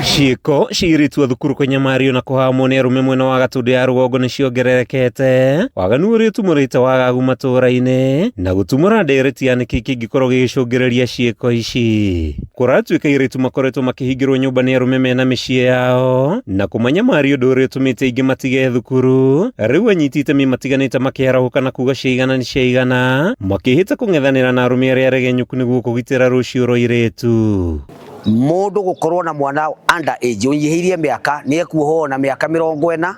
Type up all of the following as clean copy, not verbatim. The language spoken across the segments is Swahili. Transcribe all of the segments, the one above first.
Ciiko ciiritu thukuru Kanyamario na kuhamwo ni arume mwena wa Gatundu ya rugongo ni ciongererekete waganu uria utumurite wagagu matura-ini na gutumura ndereti ya niki kingikorwo gigicungireria ciiko ici. Kuratuika iritu makoretwo makihingirwo nyumba ni arume mena micii yao na kumanyamario ndu uria utumite ingi matige thukuru. Riu anyiti itemi matiganite makiharahuka na kuga ciigana ni ciigana makihita kung'ethanira na arume aria aregenyuku niguo kugitira rucio rwa iritu. Mundu gukorwo na mwana under age unyihirie miaka ni ekuoho na miaka 40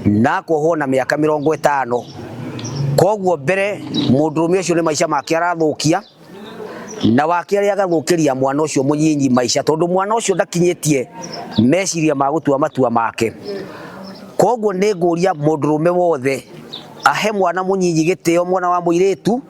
na kuoho na miaka 50. Koguo mbere mundu rume ucio ni maisha make arathukia na wakiri agathukiria mwana ucio munyinyi maisha tondu mwana ucio ndakinyitie meciria ma gutua matua make. Koguo ni nguria mundu rume wothe ahe mwana munyinyi gitio mwana wa muiritu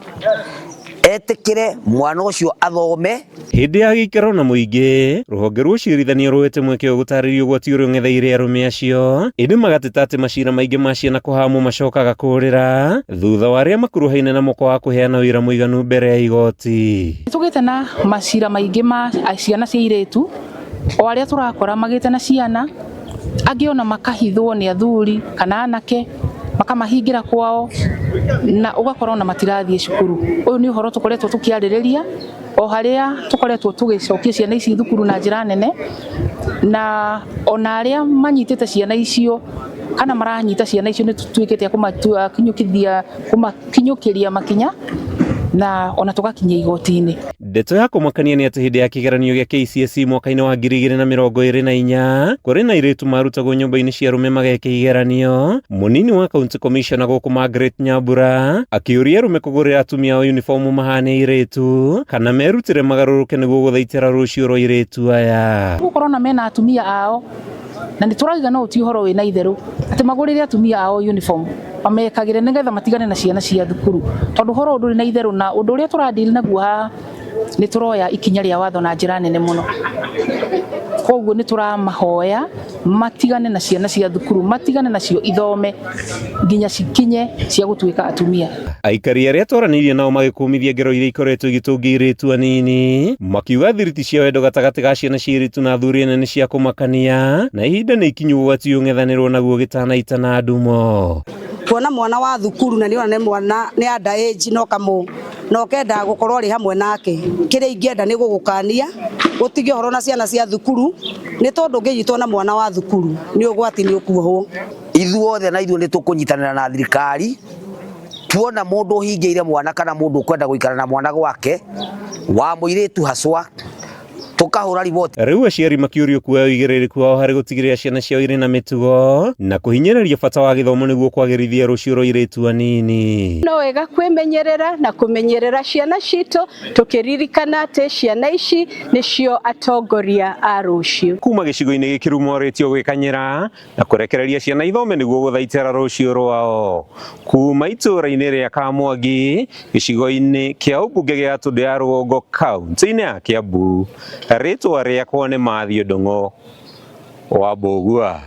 etikire mwana ucio athome. Hindi ya gikaro na muingi ruhonge rwa ucirithanio rwete mweke gutaririo gwati uria ng'etheire arume acio indi magateta ati macira maingi ma ciana kuhamwo macokaga kurira thutha wa aria makuruhaine na moko wa kuheana wira muiganu mbere ya igoti. Tugite na macira maingi ma ciana cia iritu o aria turakora magite na ciana angiona makahithwo ni athuri kana anake makamahingira kwao na ugakorwo na matirathie cukuru. Uyu ni uhoro tukoretwo tukiaririria o haria tukoretwo tugicokia ciana ici thukuru na njira nene na ona aria manyitite ciana icio kana maranyita ciana icio ni tutuikite kumakinyukiria makinya na ona tugakinya igoti-ini. Ndeto ya kumakania ni ati hindi ya kigeranio gia KCSE mwaka-ini wa 2024 kuri na iritu marutagwo nyumba-ini cia arume mageke igeranio. Munini wa County Commissioner guku Margaret Nyambura akiuria arume kugurira atumia ao uniform mahane iritu kana merutire magaruruke niguo guthaitira rucio rwa iritu aya. Gukorwo mena atumia ao na nituragiga no uti horo wina itheru ati magurire atumia ao uniform amekagire nigetha matigane na ciana cia thukuru tondu horo undu na itheru na undu uria turadili naguo ha ni turoya ikinya ria watho na njira nene muno. Koguo ni turamahoya matigane na ciana cia thukuru matigane nacio ithome nginya cikinye cia gutuika atumia. Aikari aria twaranirie nao magikumithia ngero iria ikoretwo igitungia iritu anini makiuga thiriti cia wendo gatagati ga ciana cia iritu na athuri nene cia kumakania na ihinda ni ikinyu gwati ung'ethanirwo naguo gitanaita na ndumo. Kuona mwana wa thukuru na niona ni mwana ni under age no kenda gukorwo ri hamwe nake kire ingenda ni gugukania gutige horo na ciana cia thukuru ni tondu ngiyitwo na mwana wa thukuru ni ugwati ni ukuohwo. Ithuothe na ithuo ni tukunyitanira na thirikari tuona mundu hingeire mwana kana mundu kwenda guikara na mwana gwake wa muiritu haswa tukahura riboti. Riu aciari makiurio kuoya uigiririku wao hari gutigirira ciana ciao iri na mitugo na kuhinyiriria bata wa githomo niguo kwagirithia rucio rwa iritu anini. No wega kwimenyerera na kumenyerera ciana citu tukiririkana ati ciana ici nicio atongoria a rucio. Kuma gicigo-ini giki rumoretio gwikanyira na kurekereria ciana ithome niguo guthaitira rucio rwao. Kuma itura-ini ria Kamwangi gicigo-ini kia ubunge gia Gatundu ya rugongo kaunti-ini ya Kiambu. Ritwa riakwa ni Mathew Ndung'u wa Mbugua.